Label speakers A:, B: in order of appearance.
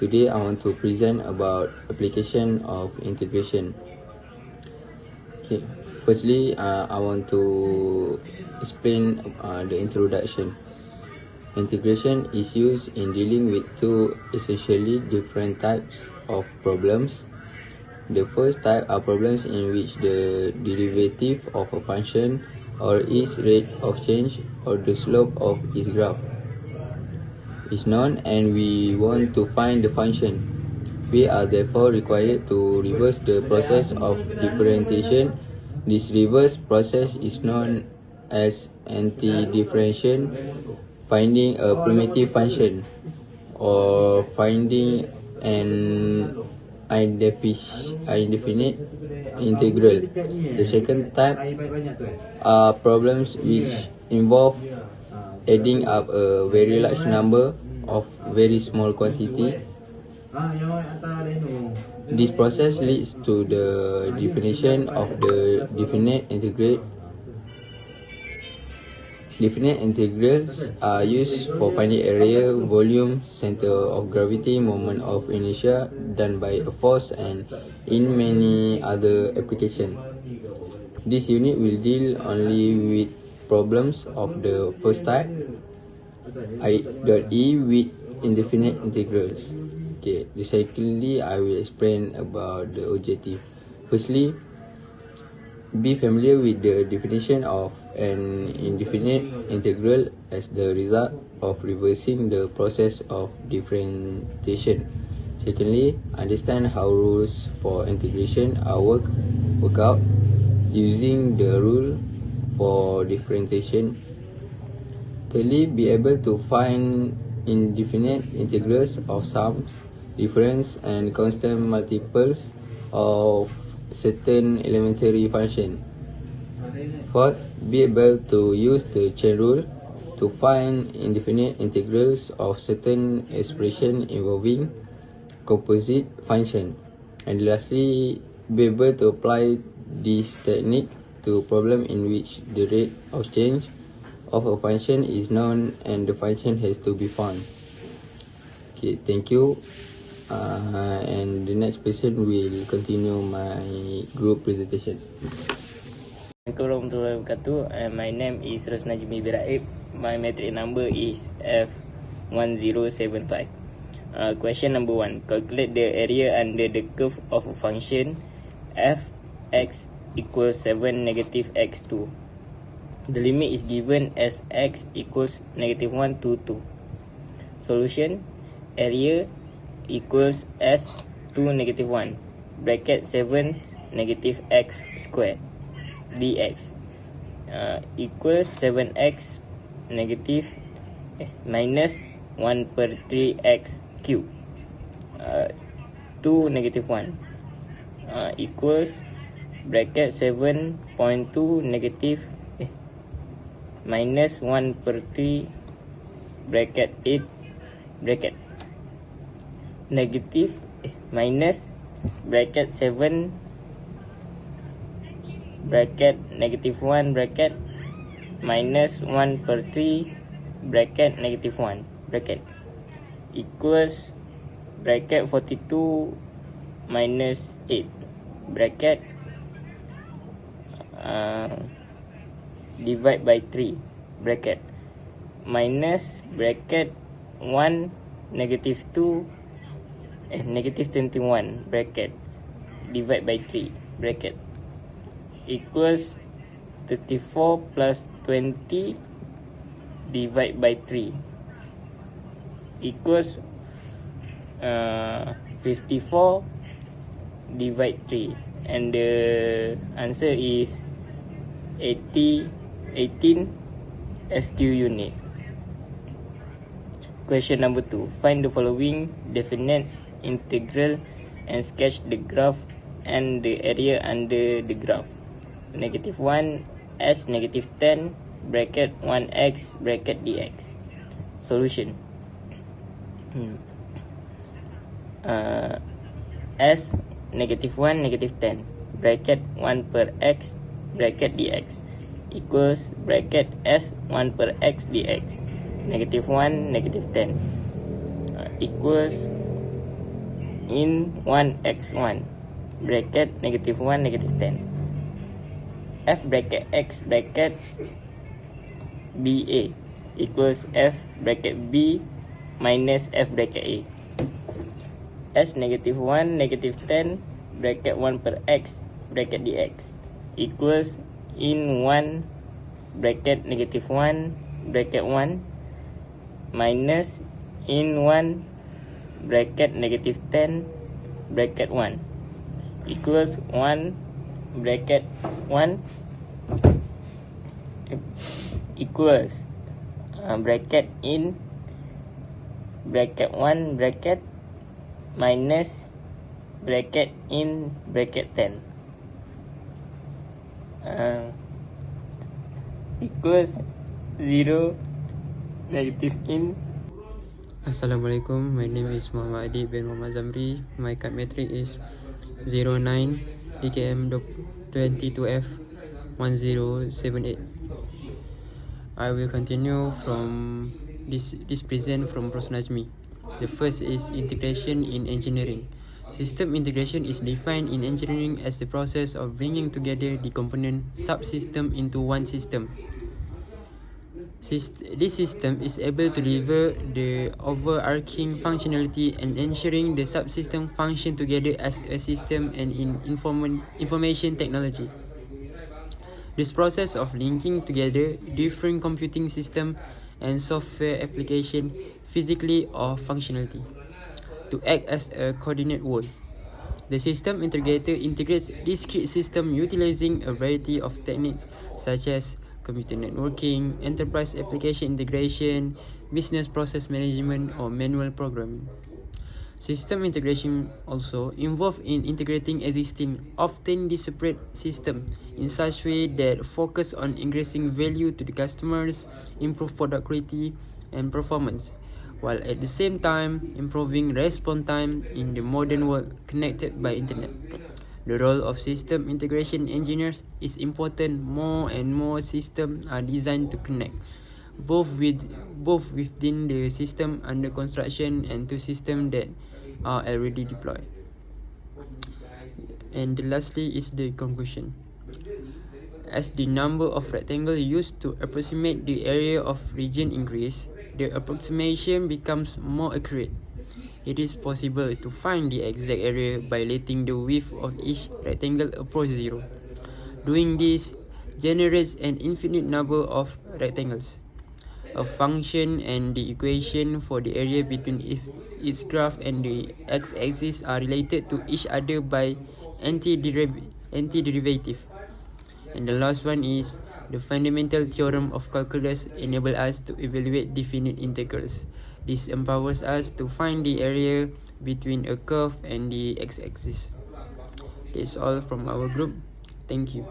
A: Today I want to present about application of integration. Okay, firstly, I want to explain the introduction. Integration is used in dealing with two essentially different types of problems. The first type are problems in which the derivative of a function or its rate of change or the slope of its graph is known and we want to find the function. We are therefore required to reverse the process of differentiation. This reverse process is known as anti-differentiation, finding a primitive function, or finding an indefinite integral. The second type are problems which involve adding up a very large number of very small quantity. This process leads to the definition of the definite integrate. Definite integrals are used for finding area, volume, center of gravity, moment of inertia done by a force, and in many other applications. This unit will deal only with problems of the first type, I.e. with indefinite integrals. Okay, secondly, I will explain about the objective. Firstly, be familiar with the definition of an indefinite integral as the result of reversing the process of differentiation. Secondly, understand how rules for integration are work out using the rule for differentiation. Thirdly, be able to find indefinite integrals of sums, difference, and constant multiples of certain elementary function. Fourth, be able to use the chain rule to find indefinite integrals of certain expression involving composite function. And lastly, be able to apply this technique to problem in which the rate of change of a function is known and the function has to be found. Okay, thank you. And the next person will continue my group presentation.
B: Assalamualaikum warahmatullahi wabarakatuh. My name is Rosna Jimmy Biraib. My metric number is F1075. Question number 1. Calculate the area under the curve of a function f(x) equals 7 negative x2. The limit is given as x equals -1 to 2. Solution: area equals s2 -1 bracket 7 negative x squared dx equals 7x negative minus 1 per 3x cube 2 negative 1 equals bracket 7.2 negative minus 1 per 3 bracket 8 bracket negative minus bracket 7 bracket negative 1 bracket minus 1 per 3 bracket negative 1 bracket equals bracket 42 minus 8 bracket divide by 3 bracket minus bracket 1 negative 2 negative 21 bracket divide by 3 bracket equals 34 plus 20 divide by 3 equals 54 divide 3, and the answer is 18 SQ unit. Question number 2. Find the following definite integral and sketch the graph and the area under the graph. -1 s -10 bracket 1x bracket dx. Solution: s -1 -10 bracket 1 per x bracket dx equals bracket s 1 per x dx -1 -10 equals in 1x1 bracket negative 1 negative 10. F bracket x bracket BA equals F bracket B minus F bracket A. S negative 1 negative 10 bracket 1 per x bracket dx equals in 1 bracket negative 1 bracket 1 minus in 1 bracket negative 10 bracket 1 equals 1 bracket 1 equals bracket in bracket 1 bracket minus bracket in bracket 10 equals 0 negative in.
C: Assalamualaikum, my name is Muhammad Adi bin Muhammad Zamri. My cut metric is 09 DKM 22F 1078. I will continue from this present from Prof. Najmi. The first is integration in engineering. System integration is defined in engineering as the process of bringing together the component subsystem into one system. This system is able to deliver the overarching functionality and ensuring the subsystem function together as a system and in information technology. This process of linking together different computing system and software application physically or functionality to act as a coordinate whole. The system integrator integrates discrete system utilizing a variety of techniques such as computer networking, enterprise application integration, business process management, or manual programming. System integration also involves in integrating existing, often disparate systems in such way that focus on increasing value to the customers, improve product quality and performance, while at the same time improving response time in the modern world connected by internet. The role of system integration engineers is important. More and more systems are designed to connect, both within the system under construction and to systems that are already deployed. And lastly is the conclusion. As the number of rectangles used to approximate the area of region increase, the approximation becomes more accurate. It is possible to find the exact area by letting the width of each rectangle approach zero. Doing this generates an infinite number of rectangles. A function and the equation for the area between its graph and the x-axis are related to each other by antiderivative. And the last one is the fundamental theorem of calculus enable us to evaluate definite integrals. This empowers us to find the area between a curve and the x-axis. That's all from our group. Thank you.